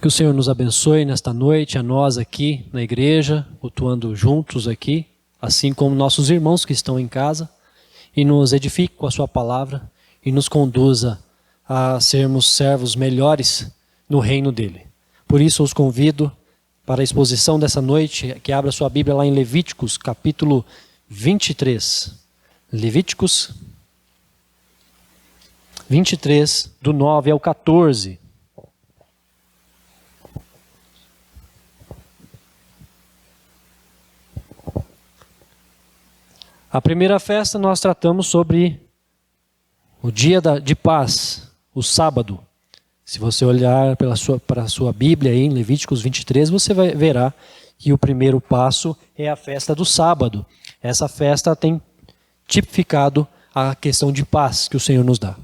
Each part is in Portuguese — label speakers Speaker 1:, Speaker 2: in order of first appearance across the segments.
Speaker 1: Que o Senhor nos abençoe nesta noite, a nós aqui na igreja, cultuando juntos aqui, assim como nossos irmãos que estão em casa, e nos edifique com a sua palavra e nos conduza a sermos servos melhores no reino dele. Por isso, os convido para a exposição dessa noite, que abra sua Bíblia lá em Levíticos, capítulo 23. Levíticos 23, do 9 ao 14. A primeira festa nós tratamos sobre o dia de paz, o sábado. Se você olhar para a sua Bíblia aí, em Levíticos 23, você verá que o primeiro passo é a festa do sábado. Essa festa tem tipificado a questão de paz que o Senhor nos dá.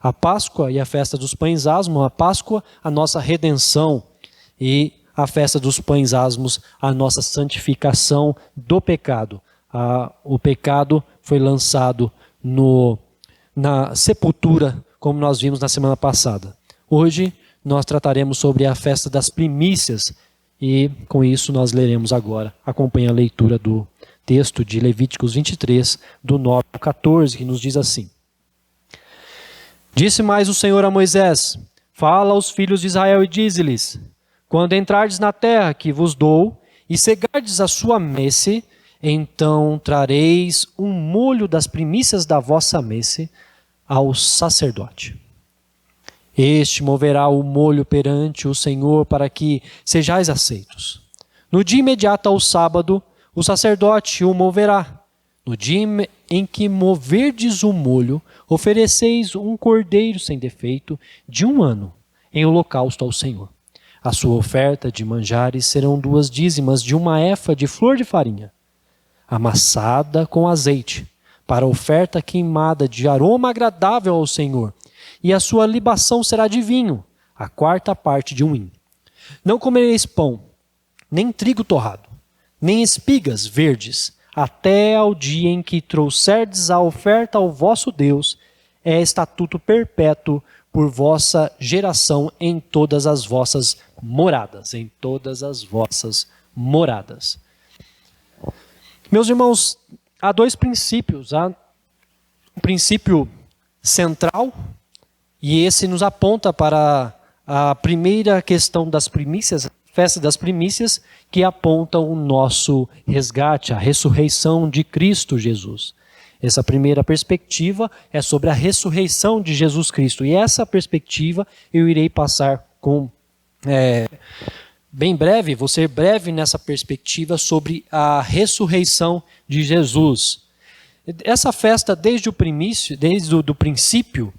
Speaker 1: A Páscoa e a festa dos pães asmos, a Páscoa, a nossa redenção, e a festa dos pães asmos, a nossa santificação do pecado. O pecado foi lançado na sepultura, como nós vimos na semana passada. Hoje nós trataremos sobre a festa das primícias e com isso nós leremos agora. Acompanhe a leitura do texto de Levíticos 23, do 9 ao 14, que nos diz assim: Disse mais o Senhor a Moisés: Fala aos filhos de Israel e dize-lhes: Quando entrardes na terra que vos dou e cegardes a sua messe, então trareis um molho das primícias da vossa messe ao sacerdote. Este moverá o molho perante o Senhor para que sejais aceitos. No dia imediato ao sábado, o sacerdote o moverá. No dia em que moverdes o molho, ofereceis um cordeiro sem defeito de 1 ano, em holocausto ao Senhor. A sua oferta de manjares serão 2 dízimas de 1 efa de flor de farinha, amassada com azeite, para oferta queimada de aroma agradável ao Senhor, e a sua libação será de vinho, a 4ª parte de 1 hin. Não comereis pão, nem trigo torrado, nem espigas verdes, até ao dia em que trouxerdes a oferta ao vosso Deus, é estatuto perpétuo por vossa geração em todas as vossas moradas. Em todas as vossas moradas. Meus irmãos, há 2 princípios. Há um princípio central, e esse nos aponta para a primeira questão das primícias, festa das primícias, que aponta o nosso resgate, a ressurreição de Cristo Jesus. Essa primeira perspectiva é sobre a ressurreição de Jesus Cristo. E essa perspectiva eu irei passar bem breve, vou ser breve nessa perspectiva sobre a ressurreição de Jesus. Essa festa, desde o princípio,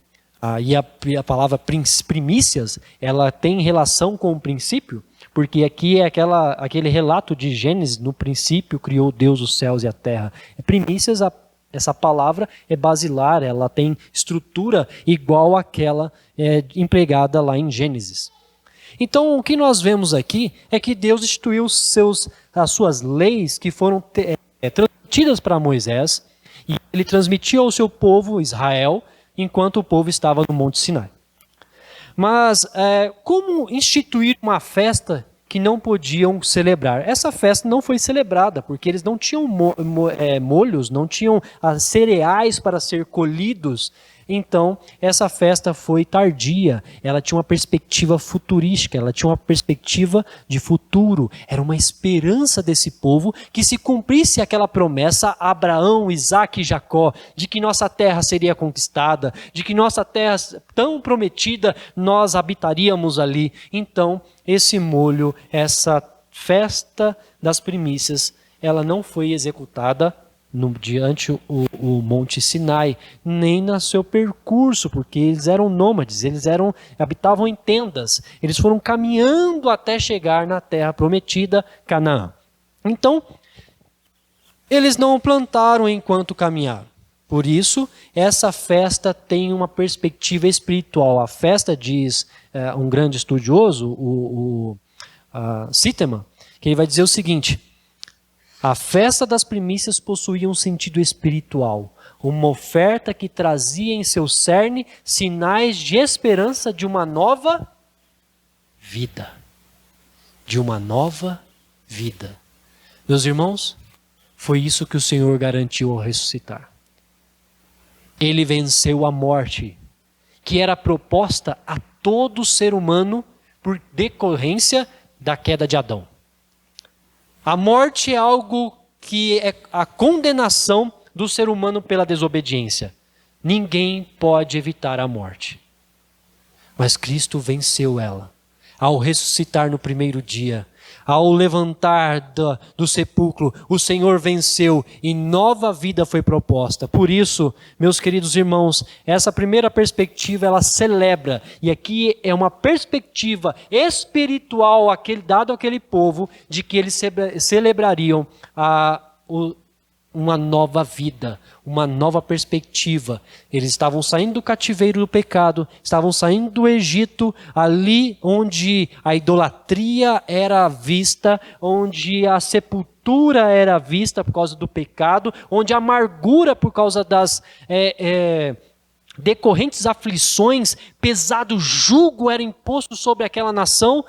Speaker 1: e a palavra primícias, ela tem relação com o princípio, porque aqui é aquele relato de Gênesis: no princípio criou Deus os céus e a terra. Primícias, essa palavra é basilar, ela tem estrutura igual àquela empregada lá em Gênesis. Então, o que nós vemos aqui é que Deus instituiu as suas leis que foram transmitidas para Moisés, e ele transmitiu ao seu povo, Israel, enquanto o povo estava no Monte Sinai. Mas como instituir uma festa que não podiam celebrar? Essa festa não foi celebrada, porque eles não tinham molhos, não tinham cereais para ser colhidos. Então, essa festa foi tardia, ela tinha uma perspectiva futurística, ela tinha uma perspectiva de futuro, era uma esperança desse povo que se cumprisse aquela promessa a Abraão, Isaque e Jacó, de que nossa terra seria conquistada, de que nossa terra tão prometida, nós habitaríamos ali. Então, esse molho, essa festa das primícias, ela não foi executada diante o Monte Sinai, nem no seu percurso, porque eles eram nômades, habitavam em tendas, eles foram caminhando até chegar na terra prometida, Canaã. Então, eles não plantaram enquanto caminharam. Por isso, essa festa tem uma perspectiva espiritual. A festa, diz um grande estudioso, o Sittemann, que ele vai dizer o seguinte: a festa das primícias possuía um sentido espiritual, uma oferta que trazia em seu cerne sinais de esperança de uma nova vida. de uma nova vida. Meus irmãos, foi isso que o Senhor garantiu ao ressuscitar. Ele venceu a morte, que era proposta a todo ser humano por decorrência da queda de Adão. A morte é algo que é a condenação do ser humano pela desobediência. Ninguém pode evitar a morte. Mas Cristo venceu ela. Ao ressuscitar no primeiro dia, ao levantar do sepulcro, o Senhor venceu e nova vida foi proposta. Por isso, meus queridos irmãos, essa primeira perspectiva ela celebra, e aqui é uma perspectiva espiritual dado àquele povo, de que eles celebrariam uma nova vida, uma nova perspectiva. Eles estavam saindo do cativeiro do pecado, estavam saindo do Egito, ali onde a idolatria era vista, onde a sepultura era vista por causa do pecado, onde a amargura por causa das decorrentes aflições, pesado jugo era imposto sobre aquela nação,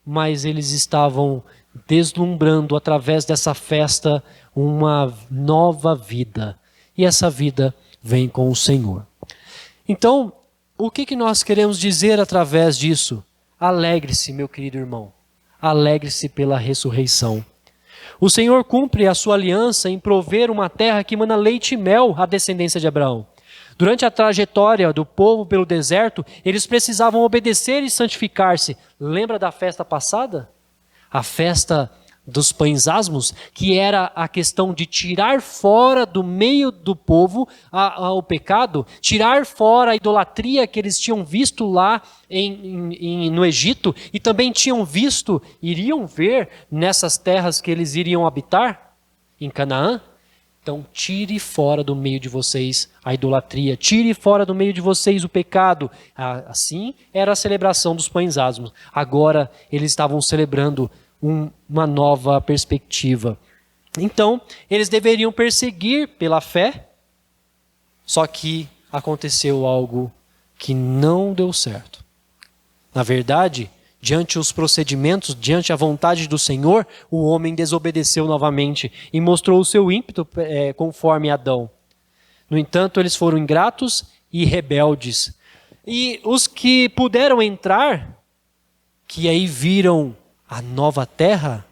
Speaker 1: mas eles estavam deslumbrando através dessa festa uma nova vida. E essa vida vem com o Senhor. Então, o que nós queremos dizer através disso? Alegre-se, meu querido irmão. Alegre-se pela ressurreição. O Senhor cumpre a sua aliança em prover uma terra que mana leite e mel à descendência de Abraão. Durante a trajetória do povo pelo deserto, eles precisavam obedecer e santificar-se. Lembra da festa passada? A festa dos pães asmos, que era a questão de tirar fora do meio do povo o pecado, tirar fora a idolatria que eles tinham visto lá no Egito e também iriam ver nessas terras que eles iriam habitar, em Canaã. Então tire fora do meio de vocês a idolatria, tire fora do meio de vocês o pecado. Assim era a celebração dos pães asmos. Agora eles estavam celebrando uma nova perspectiva. Então, eles deveriam perseguir pela fé, só que aconteceu algo que não deu certo. Na verdade, diante os procedimentos, diante a vontade do Senhor, o homem desobedeceu novamente e mostrou o seu ímpeto conforme Adão. No entanto, eles foram ingratos e rebeldes. E os que puderam entrar, que aí viram a nova terra,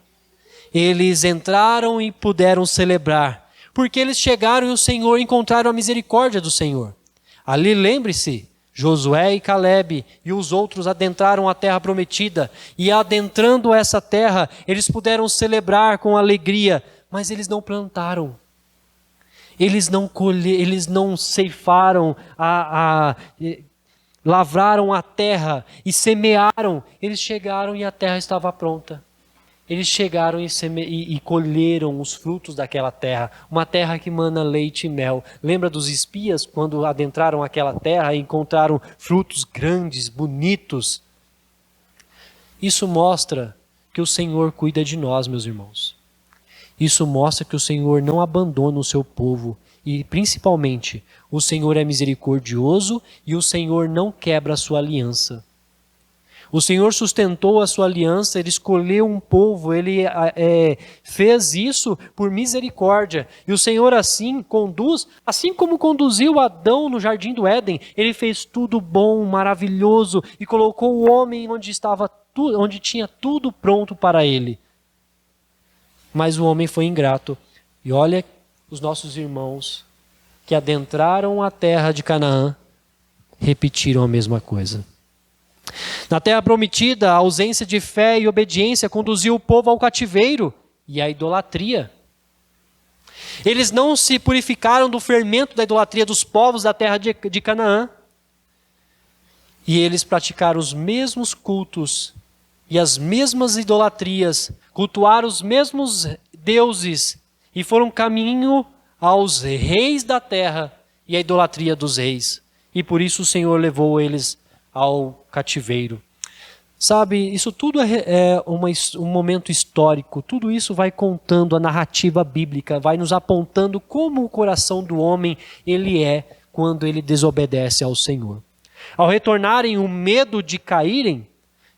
Speaker 1: eles entraram e puderam celebrar, porque eles chegaram e o Senhor encontraram a misericórdia do Senhor. Ali, lembre-se, Josué e Calebe e os outros adentraram a terra prometida, e adentrando essa terra, eles puderam celebrar com alegria, mas eles não plantaram. Eles não ceifaram lavraram a terra e semearam. Eles chegaram e a terra estava pronta. Eles chegaram e colheram os frutos daquela terra. Uma terra que mana leite e mel. Lembra dos espias quando adentraram aquela terra e encontraram frutos grandes, bonitos? Isso mostra que o Senhor cuida de nós, meus irmãos. Isso mostra que o Senhor não abandona o seu povo. E principalmente, o Senhor é misericordioso e o Senhor não quebra a sua aliança. O Senhor sustentou a sua aliança, Ele escolheu um povo, Ele fez isso por misericórdia. E o Senhor assim conduz, assim como conduziu Adão no jardim do Éden, Ele fez tudo bom, maravilhoso e colocou o homem onde tinha tudo pronto para ele. Mas o homem foi ingrato. E olha os nossos irmãos que adentraram a terra de Canaã repetiram a mesma coisa. Na terra prometida, a ausência de fé e obediência conduziu o povo ao cativeiro e à idolatria. Eles não se purificaram do fermento da idolatria dos povos da terra de Canaã. E eles praticaram os mesmos cultos e as mesmas idolatrias, cultuaram os mesmos deuses e foram caminho aos reis da terra e à idolatria dos reis. E por isso o Senhor levou eles ao cativeiro. Sabe, isso tudo é um momento histórico. Tudo isso vai contando a narrativa bíblica, vai nos apontando como o coração do homem ele é quando ele desobedece ao Senhor. Ao retornarem o medo de caírem,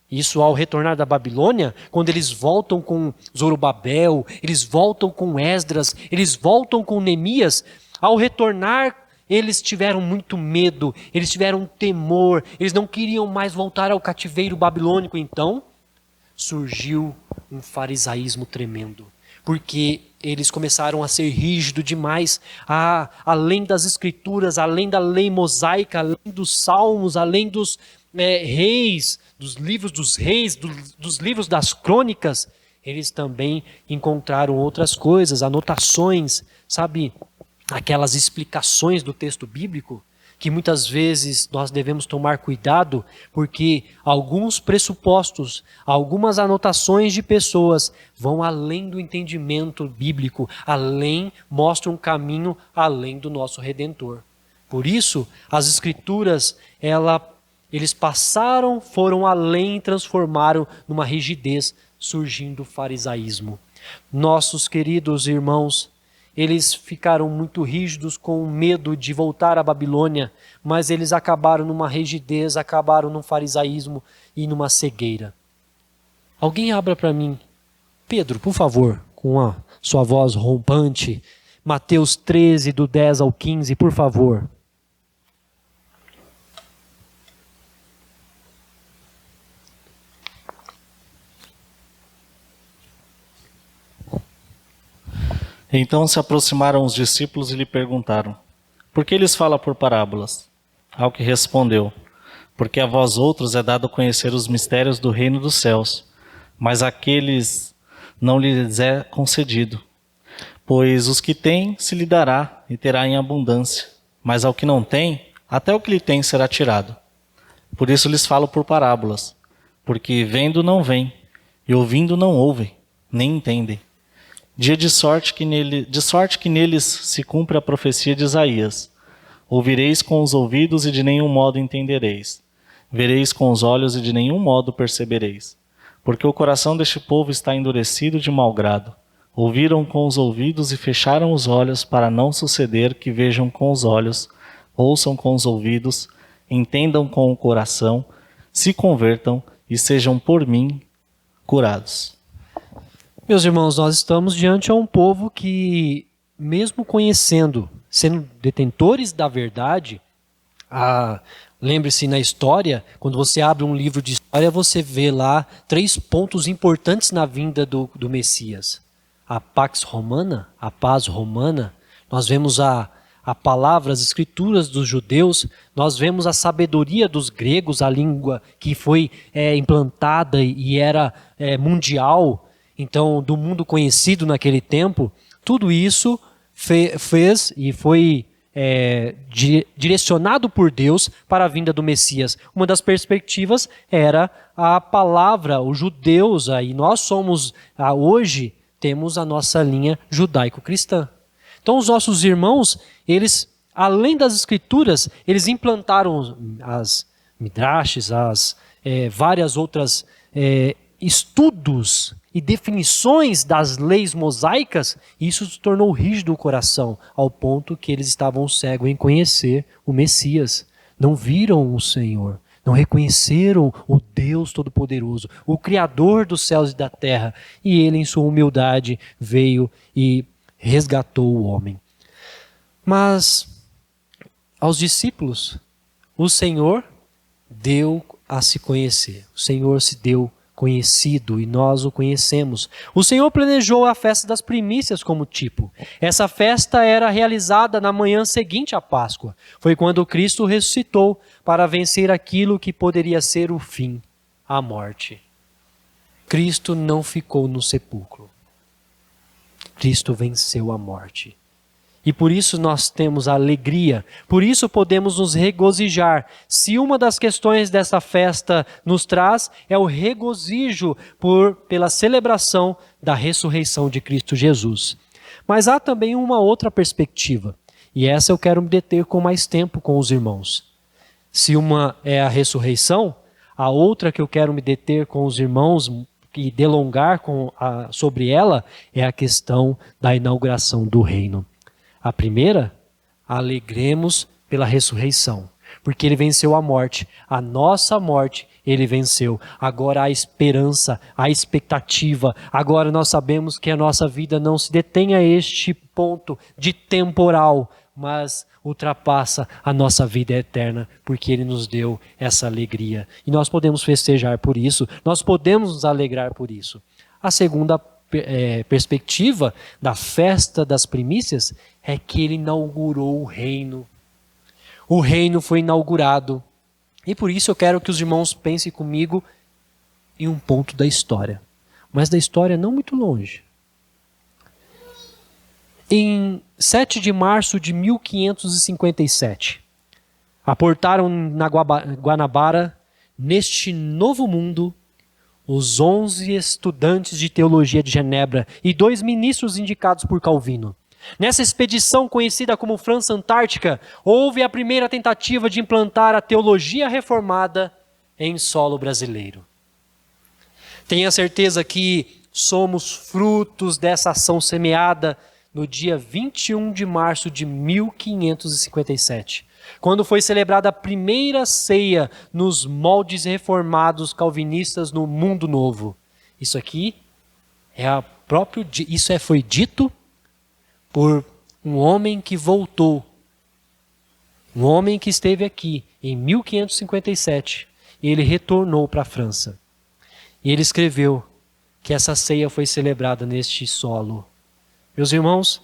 Speaker 1: Isso ao retornar da Babilônia, quando eles voltam com Zorobabel, eles voltam com Esdras, eles voltam com Neemias, ao retornar eles tiveram muito medo, eles tiveram temor, eles não queriam mais voltar ao cativeiro babilônico. Então surgiu um farisaísmo tremendo, porque eles começaram a ser rígidos demais, além das escrituras, além da lei mosaica, além dos salmos, além dos reis, dos livros dos reis, dos livros das crônicas. Eles também encontraram outras coisas, anotações, sabe, aquelas explicações do texto bíblico, que muitas vezes nós devemos tomar cuidado, porque alguns pressupostos, algumas anotações de pessoas vão além do entendimento bíblico, mostram um caminho além do nosso Redentor. Por isso, as Escrituras, eles passaram, foram além e transformaram numa rigidez, surgindo o farisaísmo. Nossos queridos irmãos, eles ficaram muito rígidos com medo de voltar à Babilônia, mas eles acabaram numa rigidez, acabaram num farisaísmo e numa cegueira. Alguém abra para mim, Pedro, por favor, com a sua voz rompante, Mateus 13, do 10 ao 15, por favor.
Speaker 2: Então se aproximaram os discípulos e lhe perguntaram: por que eles falam por parábolas? Ao que respondeu: porque a vós outros é dado conhecer os mistérios do reino dos céus, mas àqueles não lhes é concedido. Pois os que têm se lhe dará e terá em abundância, mas ao que não tem, até o que lhe tem será tirado. Por isso lhes falo por parábolas, porque vendo não veem, e ouvindo não ouvem, nem entendem. De sorte que neles se cumpre a profecia de Isaías: ouvireis com os ouvidos e de nenhum modo entendereis. Vereis com os olhos e de nenhum modo percebereis. Porque o coração deste povo está endurecido de mau grado. Ouviram com os ouvidos e fecharam os olhos, para não suceder que vejam com os olhos, ouçam com os ouvidos, entendam com o coração, se convertam e sejam por mim curados.
Speaker 1: Meus irmãos, nós estamos diante de um povo que, mesmo conhecendo, sendo detentores da verdade, lembre-se na história, quando você abre um livro de história, você vê lá 3 pontos importantes na vinda do Messias. A Pax Romana, a paz romana, nós vemos a palavra, as escrituras dos judeus, nós vemos a sabedoria dos gregos, a língua que foi implantada e era mundial, então, do mundo conhecido naquele tempo. Tudo isso fez e foi direcionado por Deus para a vinda do Messias. Uma das perspectivas era a palavra, os judeus, e nós somos, hoje, temos a nossa linha judaico-cristã. Então, os nossos irmãos, eles, além das escrituras, eles implantaram as midrashes, várias outras estudos e definições das leis mosaicas, e isso se tornou rígido o coração, ao ponto que eles estavam cegos em conhecer o Messias. Não viram o Senhor, não reconheceram o Deus Todo-Poderoso, o Criador dos céus e da terra, e Ele, em sua humildade, veio e resgatou o homem. Mas, aos discípulos, o Senhor deu a se conhecer, o Senhor se deu conhecido, e nós o conhecemos. O Senhor planejou a festa das primícias como tipo. Essa festa era realizada na manhã seguinte à Páscoa. Foi quando Cristo ressuscitou para vencer aquilo que poderia ser o fim, a morte. Cristo não ficou no sepulcro. Cristo venceu a morte. E por isso nós temos a alegria, por isso podemos nos regozijar. Se uma das questões dessa festa nos traz, é o regozijo pela celebração da ressurreição de Cristo Jesus. Mas há também uma outra perspectiva, e essa eu quero me deter com mais tempo com os irmãos. Se uma é a ressurreição, a outra que eu quero me deter com os irmãos e delongar sobre ela é a questão da inauguração do reino. A primeira, alegremos pela ressurreição, porque Ele venceu a morte. A nossa morte ele venceu. Agora há esperança, há expectativa. Agora nós sabemos que a nossa vida não se detém a este ponto de temporal, mas ultrapassa a nossa vida eterna, porque ele nos deu essa alegria. E nós podemos festejar por isso, nós podemos nos alegrar por isso. A segunda perspectiva da festa das primícias é que ele inaugurou o reino. O reino foi inaugurado. E por isso eu quero que os irmãos pensem comigo em um ponto da história. Mas da história não muito longe. Em 7 de março de 1557, aportaram na Guanabara, neste novo mundo, os 11 estudantes de teologia de Genebra e 2 ministros indicados por Calvino. Nessa expedição conhecida como França Antártica, houve a primeira tentativa de implantar a teologia reformada em solo brasileiro. Tenha certeza que somos frutos dessa ação semeada no dia 21 de março de 1557, quando foi celebrada a primeira ceia nos moldes reformados calvinistas no Mundo Novo. Isso aqui foi dito por um homem que voltou, um homem que esteve aqui em 1557, e ele retornou para a França. E ele escreveu que essa ceia foi celebrada neste solo. Meus irmãos,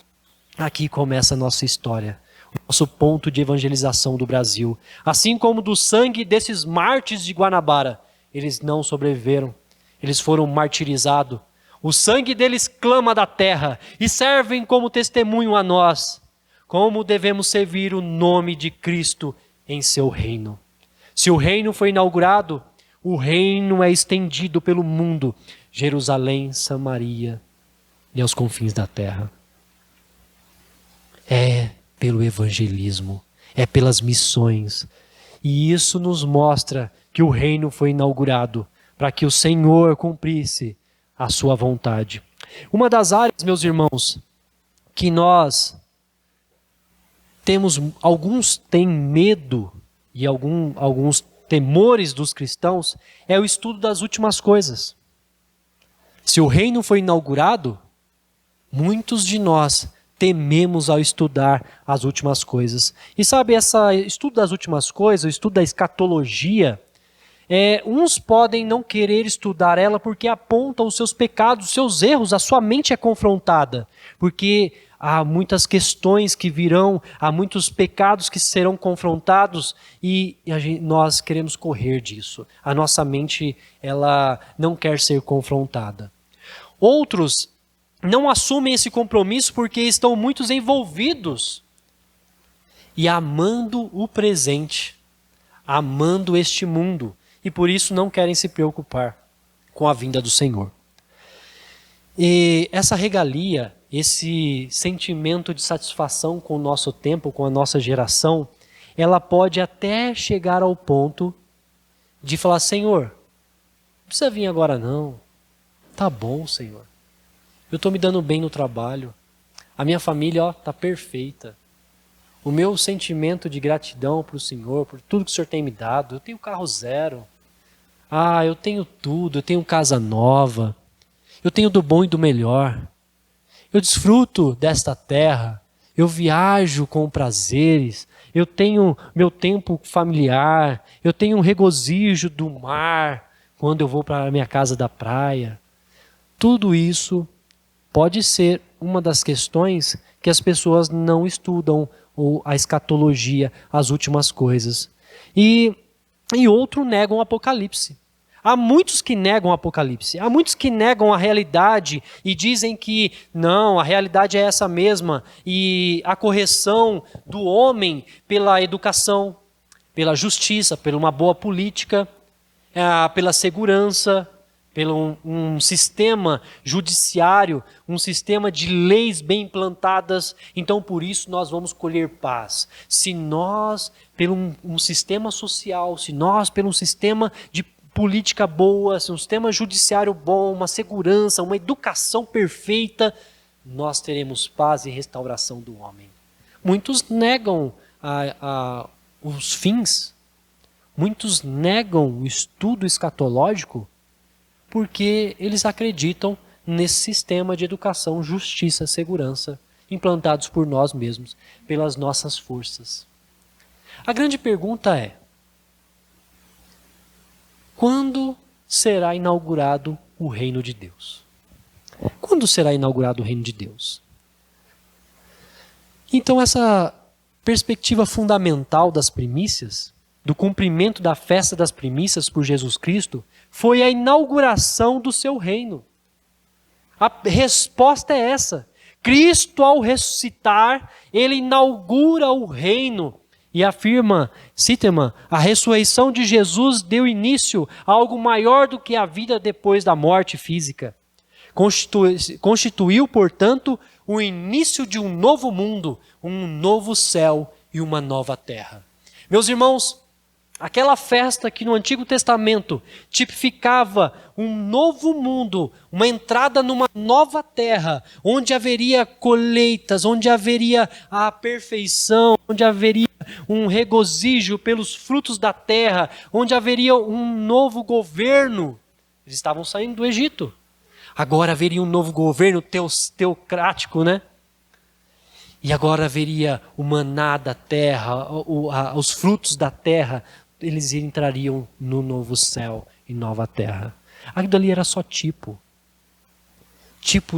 Speaker 1: aqui começa a nossa história, o nosso ponto de evangelização do Brasil. Assim como do sangue desses mártires de Guanabara, eles não sobreviveram, eles foram martirizados. O sangue deles clama da terra e servem como testemunho a nós, como devemos servir o nome de Cristo em seu reino. Se o reino foi inaugurado, o reino é estendido pelo mundo, Jerusalém, Samaria e aos confins da terra. É pelo evangelismo, é pelas missões. E isso nos mostra que o reino foi inaugurado para que o Senhor cumprisse a sua vontade. Uma das áreas, meus irmãos, que nós temos, alguns têm medo e alguns temores dos cristãos, é o estudo das últimas coisas. Se o reino foi inaugurado, muitos de nós tememos ao estudar as últimas coisas. E sabe, esse estudo das últimas coisas, o estudo da escatologia, uns podem não querer estudar ela porque aponta os seus pecados, os seus erros, a sua mente é confrontada. Porque há muitas questões que virão, há muitos pecados que serão confrontados e nós queremos correr disso. A nossa mente, ela não quer ser confrontada. Outros não assumem esse compromisso porque estão muito envolvidos e amando o presente, amando este mundo, e por isso não querem se preocupar com a vinda do Senhor. E essa regalia, esse sentimento de satisfação com o nosso tempo, com a nossa geração, ela pode até chegar ao ponto de falar: Senhor, não precisa vir agora não, tá bom, Senhor. Eu estou me dando bem no trabalho. A minha família está perfeita. O meu sentimento de gratidão para o Senhor, por tudo que o Senhor tem me dado. Eu tenho carro zero. Eu tenho tudo. Eu tenho casa nova. Eu tenho do bom e do melhor. Eu desfruto desta terra. Eu viajo com prazeres. Eu tenho meu tempo familiar. Eu tenho um regozijo do mar quando eu vou para a minha casa da praia. Tudo isso pode ser uma das questões que as pessoas não estudam, ou a escatologia, as últimas coisas. E outros negam o Apocalipse. Há muitos que negam o Apocalipse, há muitos que negam a realidade e dizem que não, a realidade é essa mesma, e a correção do homem pela educação, pela justiça, por uma boa política, pela segurança, pelo um sistema judiciário, um sistema de leis bem implantadas. Então, por isso, nós vamos colher paz. Se nós, pelo um sistema social, se nós, pelo um sistema de política boa, um sistema judiciário bom, uma segurança, uma educação perfeita, nós teremos paz e restauração do homem. Muitos negam os fins, Muitos negam o estudo escatológico porque eles acreditam nesse sistema de educação, justiça, segurança, implantados por nós mesmos, pelas nossas forças. A grande pergunta é: quando será inaugurado o reino de Deus? Quando será inaugurado o reino de Deus? Então, essa perspectiva fundamental das primícias, do cumprimento da festa das primícias por Jesus Cristo, foi a inauguração do seu reino. A resposta é essa. Cristo, ao ressuscitar, ele inaugura o reino e afirma, Citema, a ressurreição de Jesus deu início a algo maior do que a vida depois da morte física. Constituiu, portanto, o início de um novo mundo, um novo céu e uma nova terra. Meus irmãos, aquela festa que no Antigo Testamento tipificava um novo mundo, uma entrada numa nova terra, onde haveria colheitas, onde haveria a perfeição, onde haveria um regozijo pelos frutos da terra, onde haveria um novo governo. Eles estavam saindo do Egito. Agora haveria um novo governo teocrático, né? E agora haveria o maná da terra, os frutos da terra, eles entrariam no novo céu e nova terra. Aquilo ali era só tipo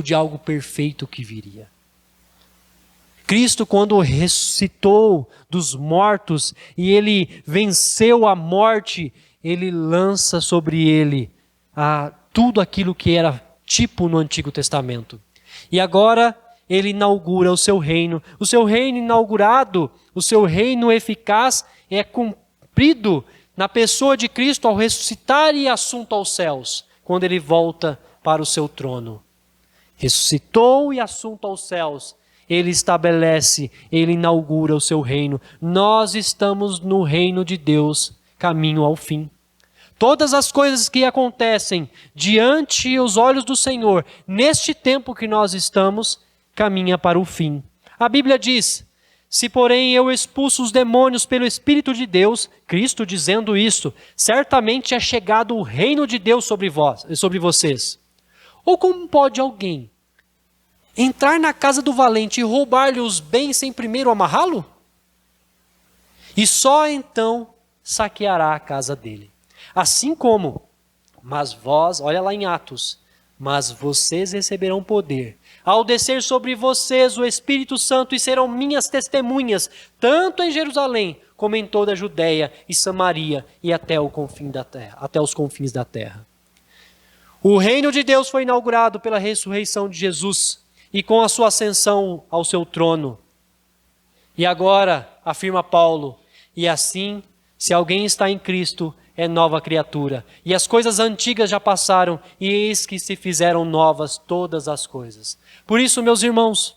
Speaker 1: de algo perfeito que viria. Cristo, quando ressuscitou dos mortos e ele venceu a morte, ele lança sobre ele tudo aquilo que era tipo no Antigo Testamento. E agora ele inaugura o seu reino inaugurado, o seu reino eficaz é cumprido na pessoa de Cristo ao ressuscitar e assunto aos céus, quando ele volta para o seu trono. Ressuscitou e assunto aos céus, ele estabelece, ele inaugura o seu reino. Nós estamos no reino de Deus, caminho ao fim. Todas as coisas que acontecem diante os olhos do Senhor, neste tempo que nós estamos, caminha para o fim. A Bíblia diz: se porém eu expulso os demônios pelo Espírito de Deus, Cristo dizendo isso, certamente é chegado o reino de Deus sobre vocês. Ou como pode alguém entrar na casa do valente e roubar-lhe os bens sem primeiro amarrá-lo? E só então saqueará a casa dele. Assim como, mas vós, olha lá em Atos, mas vocês receberão poder ao descer sobre vocês o Espírito Santo e serão minhas testemunhas, tanto em Jerusalém como em toda a Judéia e Samaria e até os confins da terra. O reino de Deus foi inaugurado pela ressurreição de Jesus e com a sua ascensão ao seu trono. E agora, afirma Paulo, e assim, se alguém está em Cristo, é nova criatura. E as coisas antigas já passaram, e eis que se fizeram novas todas as coisas. Por isso, meus irmãos,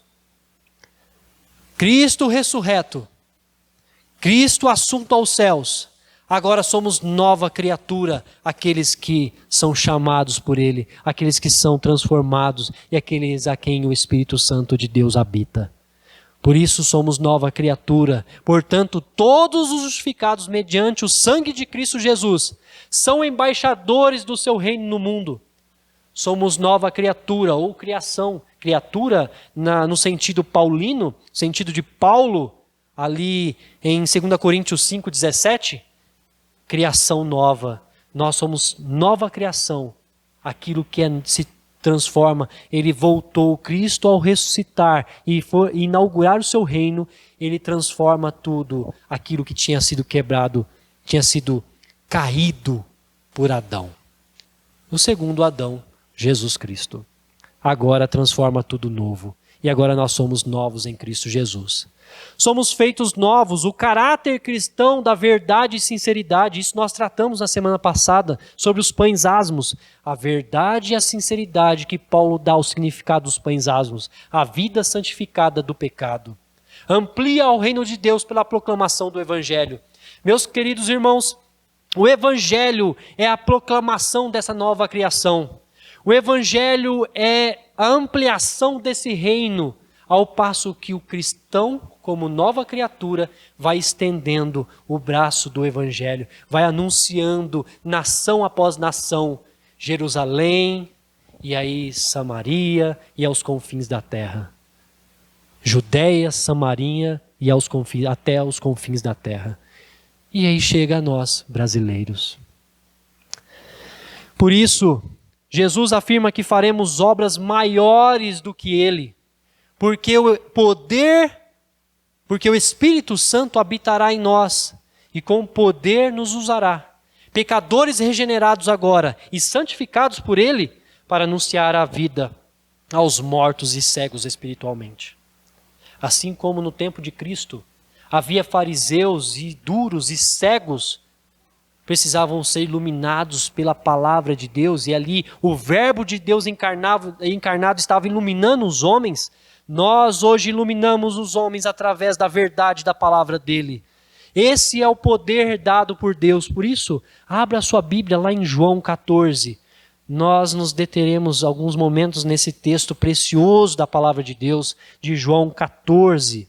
Speaker 1: Cristo ressurreto, Cristo assunto aos céus, agora somos nova criatura, aqueles que são chamados por Ele, aqueles que são transformados e aqueles a quem o Espírito Santo de Deus habita. Por isso somos nova criatura. Portanto, todos os justificados mediante o sangue de Cristo Jesus são embaixadores do seu reino no mundo. Somos nova criatura ou criação. Criatura no sentido paulino, sentido de Paulo, ali em 2 Coríntios 5,17. Criação nova. Nós somos nova criação. Aquilo que se transforma, ele voltou, Cristo ao ressuscitar e inaugurar o seu reino, ele transforma tudo aquilo que tinha sido quebrado, tinha sido caído por Adão. O segundo Adão, Jesus Cristo. Agora transforma tudo novo. E agora nós somos novos em Cristo Jesus. Somos feitos novos, o caráter cristão da verdade e sinceridade. Isso nós tratamos na semana passada, sobre os pães asmos. A verdade e a sinceridade que Paulo dá ao significado dos pães asmos. A vida santificada do pecado. Amplia o reino de Deus pela proclamação do Evangelho. Meus queridos irmãos, o Evangelho é a proclamação dessa nova criação. O Evangelho é a ampliação desse reino ao passo que o cristão, como nova criatura, vai estendendo o braço do evangelho, vai anunciando nação após nação, Jerusalém, e aí Samaria e aos confins da terra. Judéia, Samaria e até aos confins da terra. E aí chega a nós, brasileiros. Por isso, Jesus afirma que faremos obras maiores do que Ele, porque o Espírito Santo habitará em nós e com poder nos usará. Pecadores regenerados agora e santificados por Ele para anunciar a vida aos mortos e cegos espiritualmente. Assim como no tempo de Cristo, havia fariseus e duros e cegos, precisavam ser iluminados pela palavra de Deus, e ali o verbo de Deus encarnado estava iluminando os homens. Nós hoje iluminamos os homens através da verdade da palavra dele. Esse é o poder dado por Deus. Por isso, abra a sua Bíblia lá em João 14. Nós nos deteremos alguns momentos nesse texto precioso da palavra de Deus, de João 14.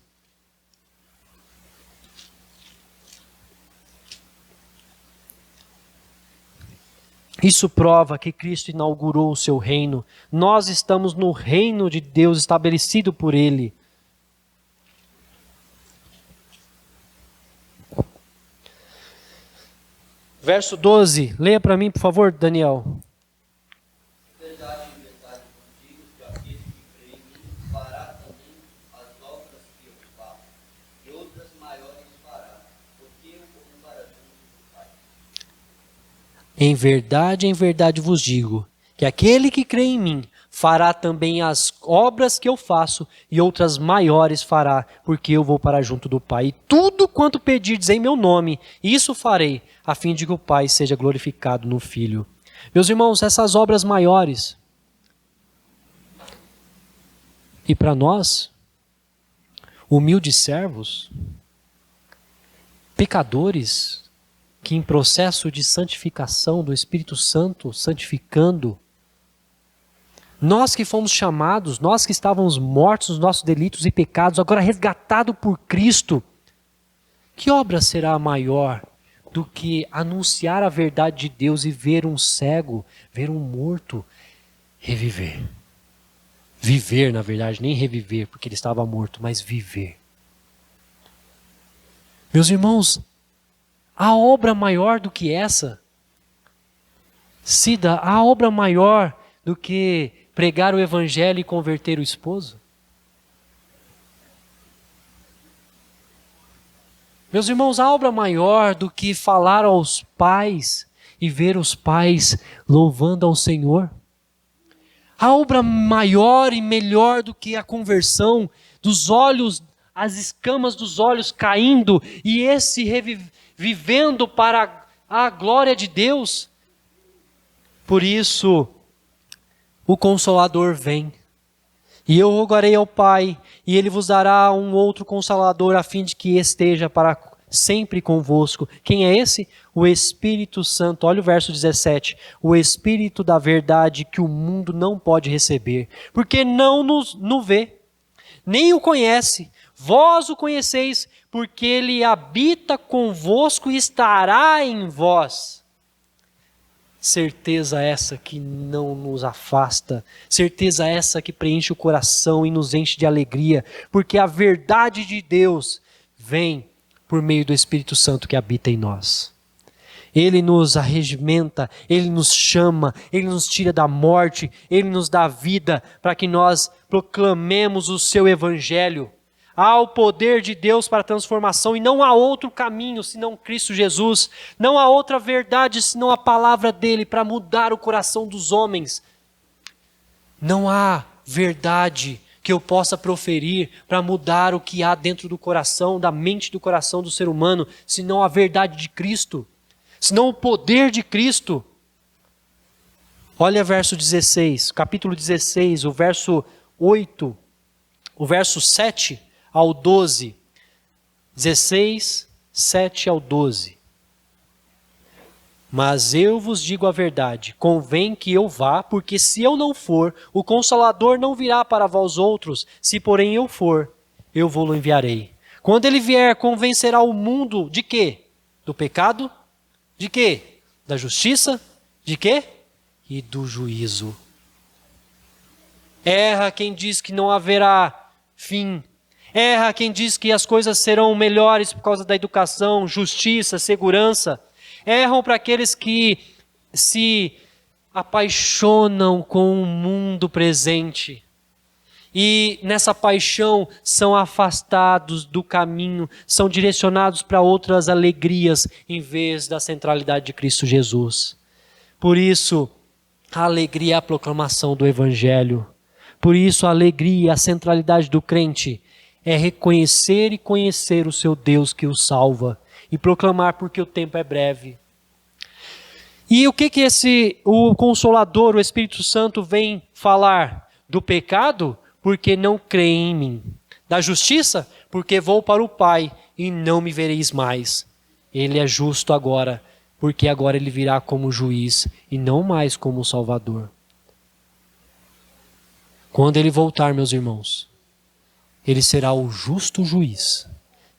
Speaker 1: Isso prova que Cristo inaugurou o seu reino. Nós estamos no reino de Deus estabelecido por Ele. Verso 12. Leia para mim, por favor, Daniel.
Speaker 3: Verdade, em verdade vos digo que aquele que crê em mim fará também as obras que eu faço, e outras maiores fará, porque eu vou para junto do Pai.
Speaker 1: Em verdade vos digo que aquele que crê em mim fará também as obras que eu faço e outras maiores fará, porque eu vou para junto do Pai. E tudo quanto pedirdes em meu nome, isso farei, a fim de que o Pai seja glorificado no Filho. Meus irmãos, essas obras maiores, e para nós, humildes servos, pecadores, que em processo de santificação do Espírito Santo, santificando, nós que fomos chamados, nós que estávamos mortos nos nossos delitos e pecados, agora resgatados por Cristo, que obra será maior do que anunciar a verdade de Deus e ver um cego, ver um morto reviver? Viver, na verdade, nem reviver, porque ele estava morto, mas viver. Meus irmãos, há obra maior do que essa? Cida, há obra maior do que pregar o evangelho e converter o esposo? Meus irmãos, há obra maior do que falar aos pais e ver os pais louvando ao Senhor? Há obra maior e melhor do que a conversão dos olhos, as escamas dos olhos caindo e esse vivendo para a glória de Deus? Por isso, o Consolador vem. E eu rogarei ao Pai, e Ele vos dará um outro Consolador, a fim de que esteja para sempre convosco. Quem é esse? O Espírito Santo. Olha o verso 17. O Espírito da verdade que o mundo não pode receber, porque não no vê, nem o conhece. Vós o conheceis, porque Ele habita convosco e estará em vós. Certeza essa que não nos afasta, certeza essa que preenche o coração e nos enche de alegria, porque a verdade de Deus vem por meio do Espírito Santo que habita em nós. Ele nos arregimenta, Ele nos chama, Ele nos tira da morte, Ele nos dá vida para que nós proclamemos o seu evangelho. Há o poder de Deus para a transformação e não há outro caminho senão Cristo Jesus. Não há outra verdade senão a palavra dele para mudar o coração dos homens. Não há verdade que eu possa proferir para mudar o que há dentro do coração, da mente do coração do ser humano, senão a verdade de Cristo, senão o poder de Cristo. Olha verso 16, capítulo 16, o verso 8, o verso 7 ao 12, 16, 7 ao 12. Mas eu vos digo a verdade, convém que eu vá, porque se eu não for, o Consolador não virá para vós outros, se porém eu for, eu vou-lo enviarei. Quando ele vier, convencerá o mundo de quê? Do pecado? De quê? Da justiça? De quê? E do juízo. Erra quem diz que não haverá fim. Erra quem diz que as coisas serão melhores por causa da educação, justiça, segurança. Erram para aqueles que se apaixonam com o mundo presente. E nessa paixão são afastados do caminho, são direcionados para outras alegrias em vez da centralidade de Cristo Jesus. Por isso, a alegria é a proclamação do Evangelho. Por isso, a alegria, a centralidade do crente é reconhecer e conhecer o seu Deus que o salva e proclamar porque o tempo é breve. E o que o Consolador, o Espírito Santo, vem falar? Do pecado? Porque não creem em mim. Da justiça? Porque vou para o Pai e não me vereis mais. Ele é justo agora, porque agora ele virá como juiz e não mais como Salvador. Quando ele voltar, meus irmãos, ele será o justo juiz,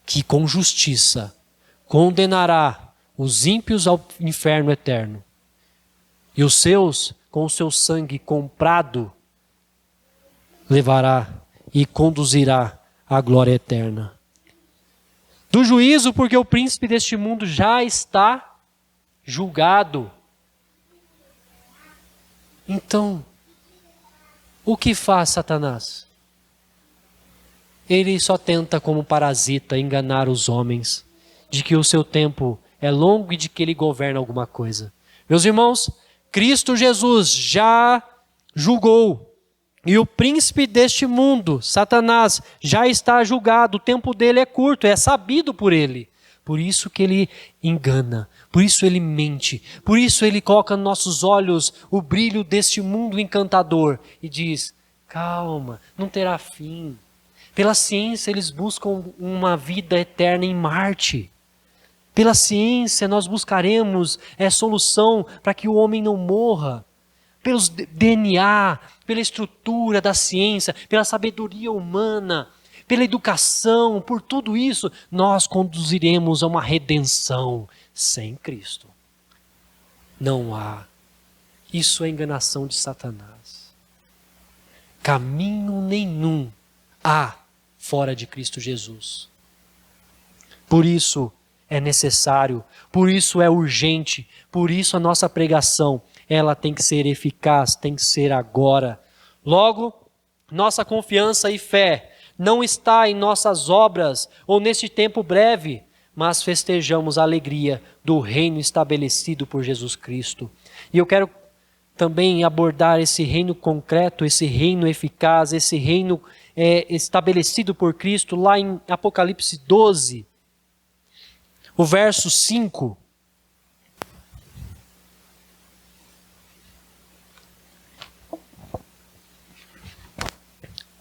Speaker 1: que com justiça condenará os ímpios ao inferno eterno. E os seus, com o seu sangue comprado, levará e conduzirá à glória eterna. Do juízo, porque o príncipe deste mundo já está julgado. Então, o que faz Satanás? Ele só tenta como parasita enganar os homens, de que o seu tempo é longo e de que ele governa alguma coisa. Meus irmãos, Cristo Jesus já julgou. E o príncipe deste mundo, Satanás, já está julgado. O tempo dele é curto, é sabido por ele. Por isso que ele engana, por isso ele mente, por isso ele coloca nos nossos olhos o brilho deste mundo encantador e diz, calma, não terá fim. Pela ciência eles buscam uma vida eterna em Marte. Pela ciência nós buscaremos solução para que o homem não morra. Pelos DNA, pela estrutura da ciência, pela sabedoria humana, pela educação, por tudo isso, nós conduziremos a uma redenção sem Cristo. Não há. Isso é enganação de Satanás. Caminho nenhum há fora de Cristo Jesus. Por isso é necessário, por isso é urgente, por isso a nossa pregação, ela tem que ser eficaz, tem que ser agora. Logo, nossa confiança e fé não está em nossas obras ou neste tempo breve, mas festejamos a alegria do reino estabelecido por Jesus Cristo. E eu quero também abordar esse reino concreto, esse reino eficaz, esse reino estabelecido por Cristo lá em Apocalipse 12, o verso 5.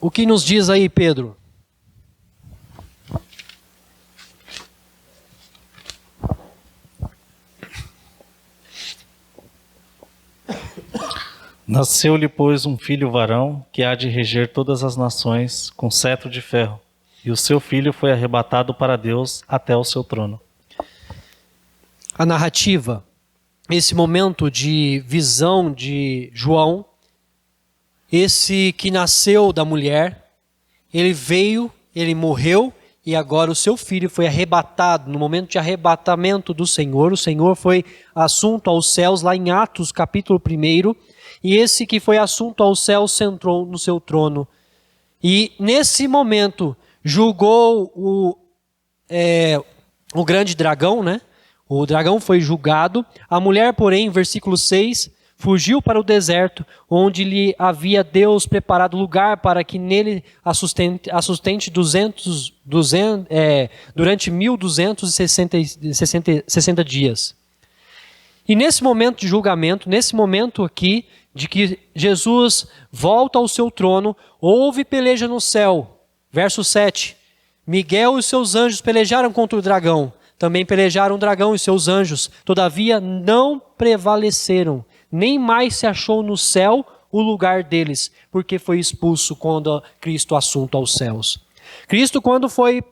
Speaker 1: O que nos diz aí, Pedro?
Speaker 2: Nasceu-lhe, pois, um filho varão, que há de reger todas as nações com cetro de ferro. E o seu filho foi arrebatado para Deus até o seu trono.
Speaker 1: A narrativa, esse momento de visão de João, esse que nasceu da mulher, ele veio, ele morreu, e agora o seu filho foi arrebatado. No momento de arrebatamento do Senhor, o Senhor foi assunto aos céus, lá em Atos capítulo 1, e esse que foi assunto aos céus sentou no seu trono. E nesse momento julgou o grande dragão, né? O dragão foi julgado. A mulher, porém, versículo 6, fugiu para o deserto, onde lhe havia Deus preparado lugar para que nele a sustente durante 1260 dias. E nesse momento de julgamento, nesse momento aqui, de que Jesus volta ao seu trono, houve peleja no céu. Verso 7. Miguel e os seus anjos pelejaram contra o dragão. Também pelejaram o dragão e seus anjos, todavia não prevaleceram, nem mais se achou no céu o lugar deles, porque foi expulso quando Cristo assunto aos céus. Cristo, quando foi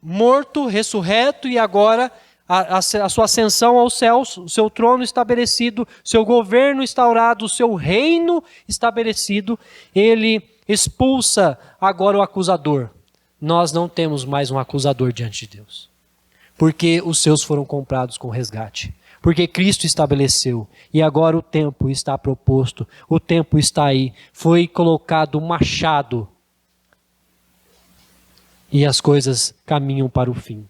Speaker 1: morto, ressurreto, e agora a sua ascensão aos céus, o seu trono estabelecido, seu governo instaurado, o seu reino estabelecido, ele expulsa agora o acusador. Nós não temos mais um acusador diante de Deus, porque os seus foram comprados com resgate, porque Cristo estabeleceu, e agora o tempo está proposto, o tempo está aí, foi colocado o machado, e as coisas caminham para o fim.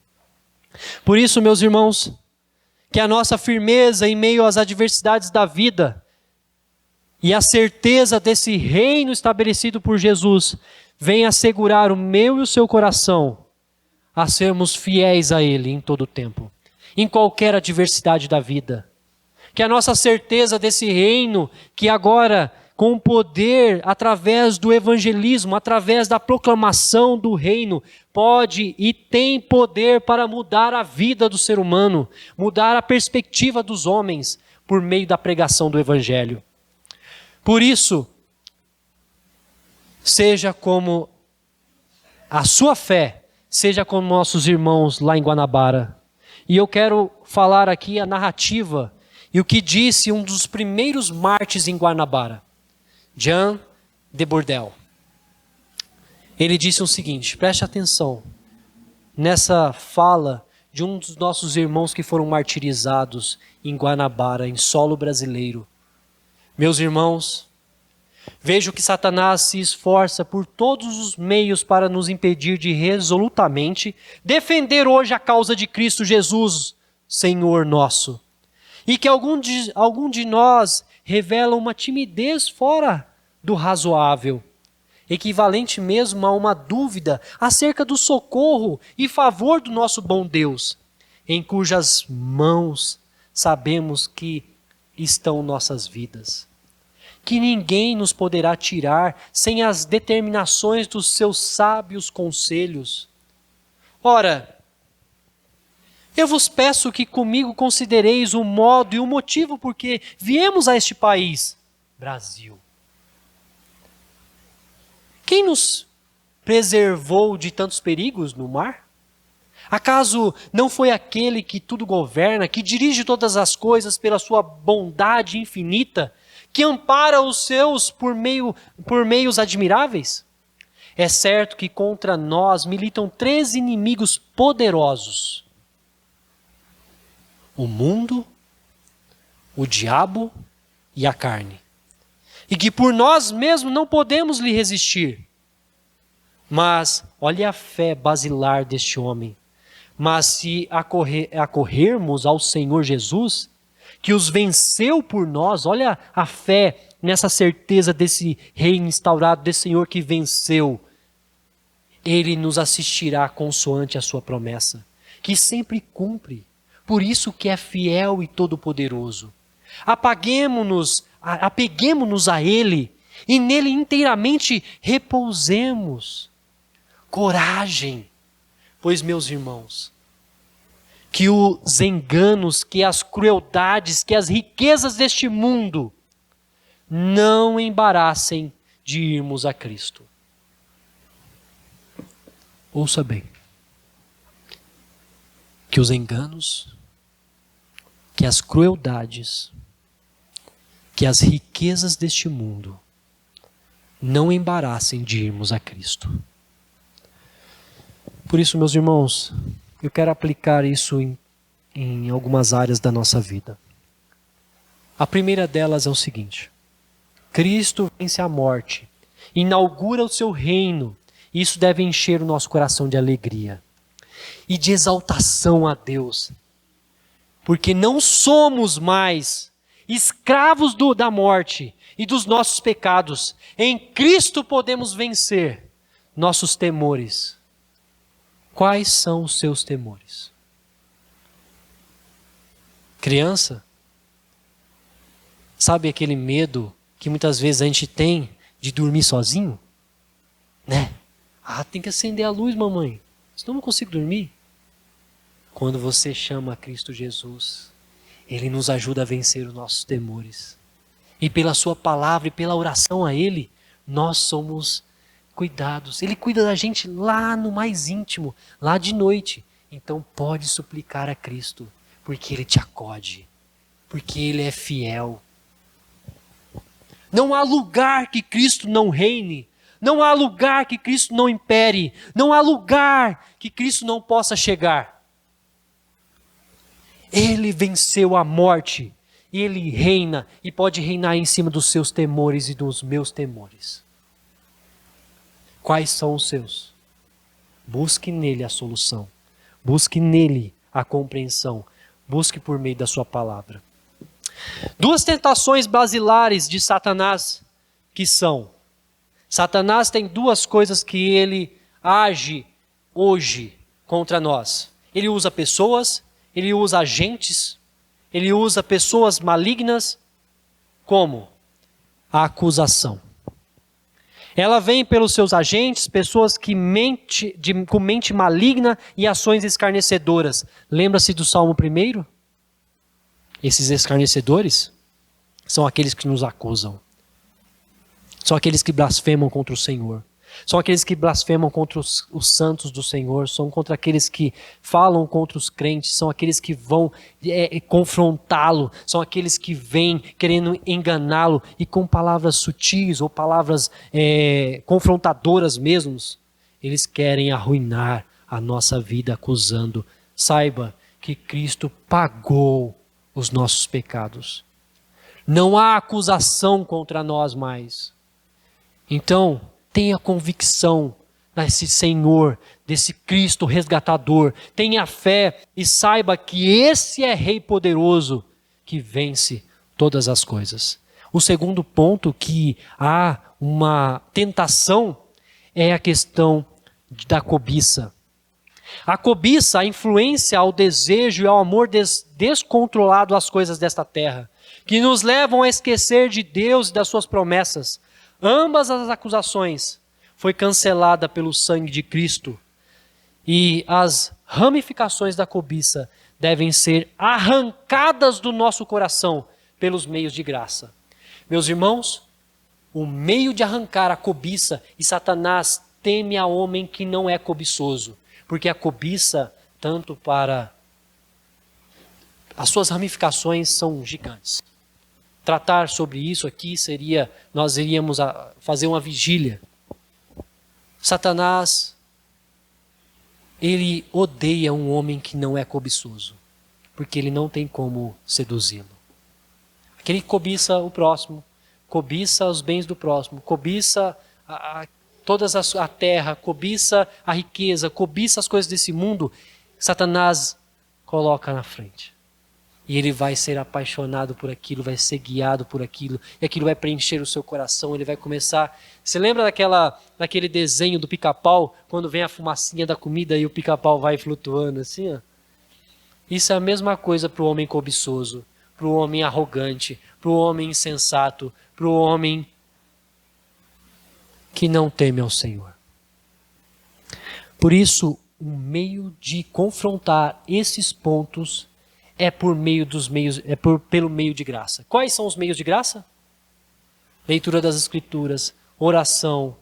Speaker 1: Por isso, meus irmãos, que a nossa firmeza em meio às adversidades da vida e a certeza desse reino estabelecido por Jesus venha assegurar o meu e o seu coração a sermos fiéis a Ele em todo o tempo, em qualquer adversidade da vida. Que a nossa certeza desse reino, que agora com poder, através do evangelismo, através da proclamação do reino, pode e tem poder para mudar a vida do ser humano, mudar a perspectiva dos homens, por meio da pregação do evangelho. Por isso, seja como a sua fé, seja como nossos irmãos lá em Guanabara. E eu quero falar aqui a narrativa e o que disse um dos primeiros mártires em Guanabara, Jean de Bourdelle. Ele disse o seguinte, preste atenção nessa fala de um dos nossos irmãos que foram martirizados em Guanabara, em solo brasileiro. Meus irmãos, vejo que Satanás se esforça por todos os meios para nos impedir de resolutamente defender hoje a causa de Cristo Jesus, Senhor nosso. E que algum de nós revela uma timidez fora do razoável, equivalente mesmo a uma dúvida acerca do socorro e favor do nosso bom Deus, em cujas mãos sabemos que estão nossas vidas. Que ninguém nos poderá tirar sem as determinações dos seus sábios conselhos. Ora, eu vos peço que comigo considereis o modo e o motivo por que viemos a este país, Brasil. Quem nos preservou de tantos perigos no mar? Acaso não foi aquele que tudo governa, que dirige todas as coisas pela sua bondade infinita, que ampara os seus por meios admiráveis? É certo que contra nós militam 3 inimigos poderosos: o mundo, o diabo e a carne. E que por nós mesmos não podemos lhe resistir. Mas, olha a fé basilar deste homem. Mas se acorrermos ao Senhor Jesus, que os venceu por nós, olha a fé nessa certeza desse reino instaurado, desse Senhor que venceu. Ele nos assistirá consoante a sua promessa, que sempre cumpre. Por isso que é fiel e todo-poderoso. Apeguemo-nos a Ele e nele inteiramente repousemos. Coragem, pois, meus irmãos, que os enganos, que as crueldades, que as riquezas deste mundo não embaraçem de irmos a Cristo. Ouça bem. Que os enganos, que as crueldades, que as riquezas deste mundo não embaraçem de irmos a Cristo. Por isso, meus irmãos, eu quero aplicar isso em algumas áreas da nossa vida. A primeira delas é o seguinte: Cristo vence a morte, inaugura o seu reino, e isso deve encher o nosso coração de alegria e de exaltação a Deus, porque não somos mais escravos da morte e dos nossos pecados. Em Cristo podemos vencer nossos temores. Quais são os seus temores? Criança, sabe aquele medo que muitas vezes a gente tem de dormir sozinho? Né? Ah, tem que acender a luz, mamãe, senão eu não consigo dormir. Quando você chama a Cristo Jesus, Ele nos ajuda a vencer os nossos temores. E pela sua palavra e pela oração a Ele, nós somos cuidados. Ele cuida da gente lá no mais íntimo, lá de noite. Então pode suplicar a Cristo, porque Ele te acode, porque Ele é fiel. Não há lugar que Cristo não reine, não há lugar que Cristo não impere, não há lugar que Cristo não possa chegar. Ele venceu a morte, Ele reina e pode reinar em cima dos seus temores e dos meus temores. Quais são os seus? Busque nele a solução. Busque nele a compreensão. Busque por meio da sua palavra. Duas tentações basilares de Satanás que são: Satanás tem duas coisas que ele age hoje contra nós. Ele usa pessoas, ele usa agentes, ele usa pessoas malignas. Como? A acusação. Ela vem pelos seus agentes, pessoas que com mente maligna e ações escarnecedoras. Lembra-se do Salmo 1? Esses escarnecedores são aqueles que nos acusam. São aqueles que blasfemam contra o Senhor. São aqueles que blasfemam contra os santos do Senhor. São contra aqueles que falam contra os crentes. São aqueles que vão confrontá-lo. São aqueles que vêm querendo enganá-lo. E com palavras sutis ou palavras confrontadoras mesmos, eles querem arruinar a nossa vida acusando. Saiba que Cristo pagou os nossos pecados. Não há acusação contra nós mais. Então, tenha convicção desse Senhor, desse Cristo resgatador. Tenha fé e saiba que esse é Rei poderoso que vence todas as coisas. O segundo ponto que há uma tentação é a questão da cobiça. A cobiça, a influência ao desejo e ao amor descontrolado às coisas desta terra, que nos levam a esquecer de Deus e das suas promessas. Ambas as acusações foi cancelada pelo sangue de Cristo. E as ramificações da cobiça devem ser arrancadas do nosso coração pelos meios de graça. Meus irmãos, o meio de arrancar a cobiça, e Satanás teme a homem que não é cobiçoso, porque a cobiça, tanto para as suas ramificações, são gigantes. Tratar sobre isso aqui seria, nós iríamos fazer uma vigília. Satanás, ele odeia um homem que não é cobiçoso, porque ele não tem como seduzi-lo. Aquele que cobiça o próximo, cobiça os bens do próximo, cobiça toda a terra, cobiça a riqueza, cobiça as coisas desse mundo, Satanás coloca na frente. E ele vai ser apaixonado por aquilo, vai ser guiado por aquilo, e aquilo vai preencher o seu coração, ele vai começar... Você lembra daquele desenho do pica-pau, quando vem a fumacinha da comida e o pica-pau vai flutuando assim? Ó? Isso é a mesma coisa para o homem cobiçoso, para o homem arrogante, para o homem insensato, para o homem que não teme ao Senhor. Por isso, o meio de confrontar esses pontos é pelo meio de graça. Quais são os meios de graça? Leitura das Escrituras, oração,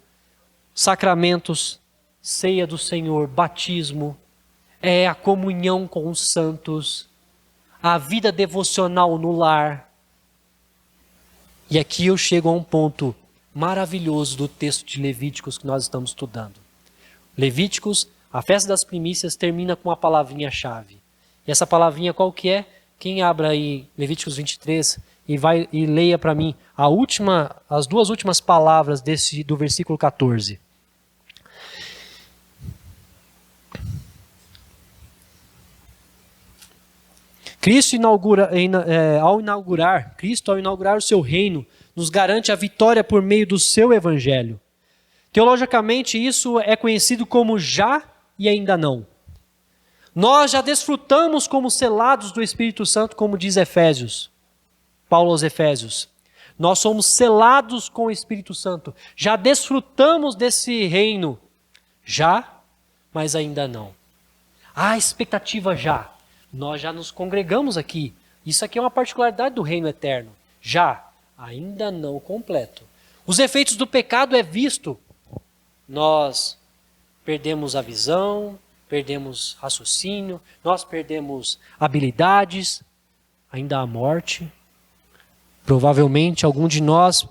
Speaker 1: sacramentos, ceia do Senhor, batismo, a comunhão com os santos, a vida devocional no lar. E aqui eu chego a um ponto maravilhoso do texto de Levíticos que nós estamos estudando. Levíticos, a festa das primícias termina com a palavrinha-chave. E essa palavrinha qual que é? Quem abra aí Levíticos 23 e leia para mim as duas últimas palavras do versículo 14. Cristo, ao inaugurar o seu reino, nos garante a vitória por meio do seu evangelho. Teologicamente, isso é conhecido como já e ainda não. Nós já desfrutamos como selados do Espírito Santo, como diz Paulo aos Efésios. Nós somos selados com o Espírito Santo. Já desfrutamos desse reino. Já, mas ainda não. Há expectativa já. Nós já nos congregamos aqui. Isso aqui é uma particularidade do reino eterno. Já, ainda não completo. Os efeitos do pecado é visto. Nós perdemos a visão, perdemos raciocínio, nós perdemos habilidades, ainda há morte. Provavelmente algum de nós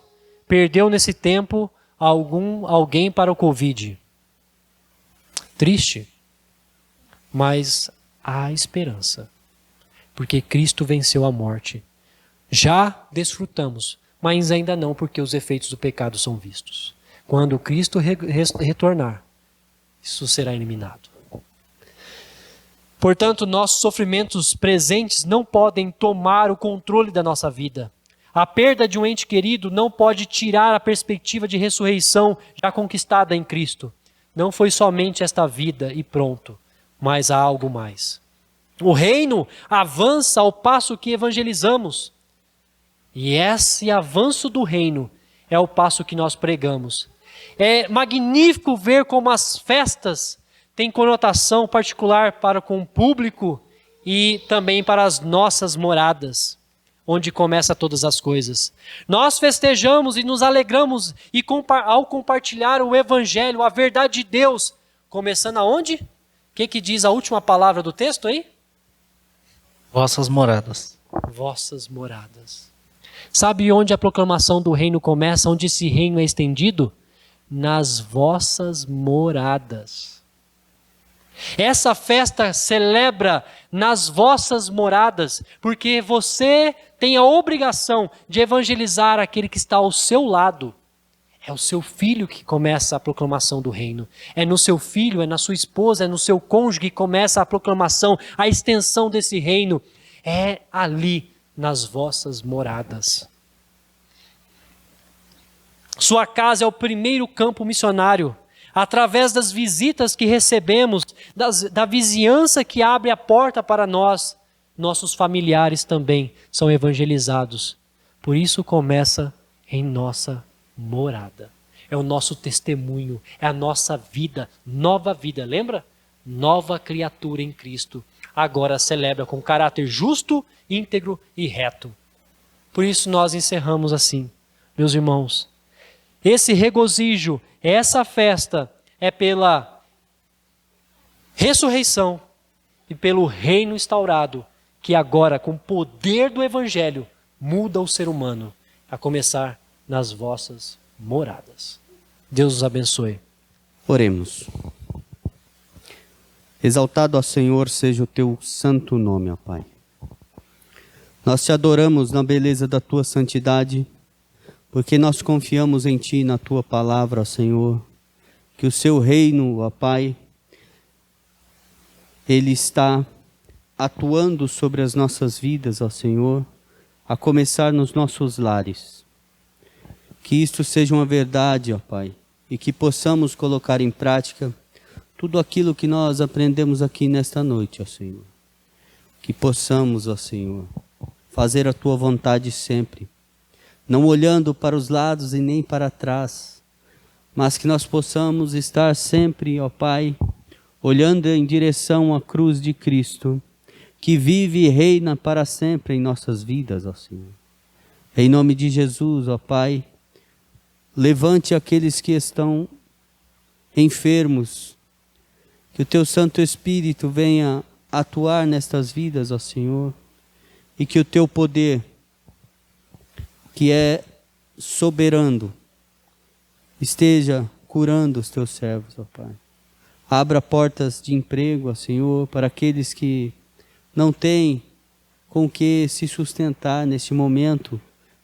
Speaker 1: perdeu nesse tempo alguém para o Covid. Triste, mas há esperança, porque Cristo venceu a morte. Já desfrutamos, mas ainda não, porque os efeitos do pecado são vistos. Quando Cristo retornar, isso será eliminado. Portanto, nossos sofrimentos presentes não podem tomar o controle da nossa vida. A perda de um ente querido não pode tirar a perspectiva de ressurreição já conquistada em Cristo. Não foi somente esta vida e pronto, mas há algo mais. O reino avança ao passo que evangelizamos. E esse avanço do reino é o passo que nós pregamos. É magnífico ver como as festas têm conotação particular para com o público e também para as nossas moradas, onde começa todas as coisas. Nós festejamos e nos alegramos e ao compartilhar o evangelho, a verdade de Deus, começando aonde? O que diz a última palavra do texto aí?
Speaker 2: Vossas moradas.
Speaker 1: Vossas moradas. Sabe onde a proclamação do reino começa, onde esse reino é estendido? Nas vossas moradas. Essa festa celebra nas vossas moradas, porque você tem a obrigação de evangelizar aquele que está ao seu lado. É o seu filho que começa a proclamação do reino. É no seu filho, é na sua esposa, é no seu cônjuge que começa a proclamação, a extensão desse reino. É ali, nas vossas moradas. Sua casa é o primeiro campo missionário. Através das visitas que recebemos, da vizinhança que abre a porta para nós, nossos familiares também são evangelizados. Por isso começa em nossa morada. É o nosso testemunho, é a nossa vida, nova vida. Lembra? Nova criatura em Cristo. Agora celebra com caráter justo, íntegro e reto. Por isso nós encerramos assim, meus irmãos. Esse regozijo, essa festa é pela ressurreição e pelo reino instaurado, que agora, com o poder do Evangelho, muda o ser humano, a começar nas vossas moradas. Deus os abençoe.
Speaker 4: Oremos. Exaltado, ó Senhor, seja o teu santo nome, ó Pai. Nós te adoramos na beleza da tua santidade, porque nós confiamos em ti, na tua palavra, ó Senhor, que o seu reino, ó Pai, ele está atuando sobre as nossas vidas, ó Senhor, a começar nos nossos lares. Que isto seja uma verdade, ó Pai, e que possamos colocar em prática tudo aquilo que nós aprendemos aqui nesta noite, ó Senhor. Que possamos, ó Senhor, fazer a tua vontade sempre, não olhando para os lados e nem para trás, mas que nós possamos estar sempre, ó Pai, olhando em direção à cruz de Cristo, que vive e reina para sempre em nossas vidas, ó Senhor. Em nome de Jesus, ó Pai, levante aqueles que estão enfermos, que o teu Santo Espírito venha atuar nestas vidas, ó Senhor, e que o teu poder, que é soberano, esteja curando os teus servos, ó Pai. Abra portas de emprego, ó Senhor, para aqueles que não têm com que se sustentar neste momento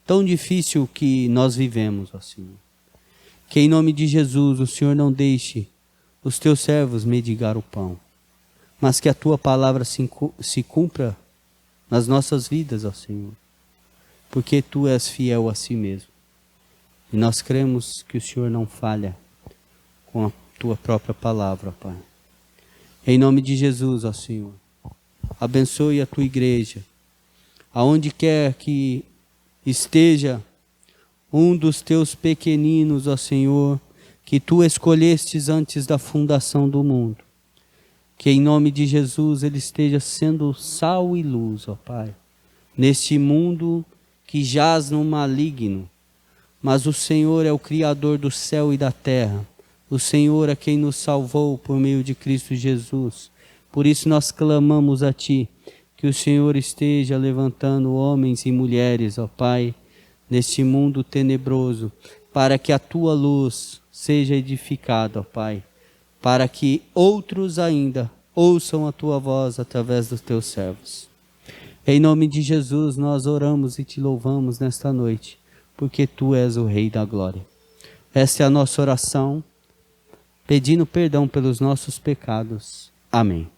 Speaker 4: tão difícil que nós vivemos, ó Senhor. Que em nome de Jesus o Senhor não deixe os teus servos mendigar o pão, mas que a tua palavra se cumpra nas nossas vidas, ó Senhor, porque tu és fiel a si mesmo. E nós cremos que o Senhor não falha com a tua própria palavra, ó Pai. Em nome de Jesus, ó Senhor, abençoe a tua igreja, aonde quer que esteja um dos teus pequeninos, ó Senhor, que tu escolhestes antes da fundação do mundo. Que em nome de Jesus ele esteja sendo sal e luz, ó Pai, neste mundo que jaz no maligno. Mas o Senhor é o Criador do céu e da terra. O Senhor é quem nos salvou por meio de Cristo Jesus. Por isso nós clamamos a Ti, que o Senhor esteja levantando homens e mulheres, ó Pai, neste mundo tenebroso, para que a Tua luz seja edificada, ó Pai, para que outros ainda ouçam a Tua voz através dos Teus servos. Em nome de Jesus nós oramos e Te louvamos nesta noite, porque Tu és o Rei da Glória. Esta é a nossa oração, pedindo perdão pelos nossos pecados. Amém.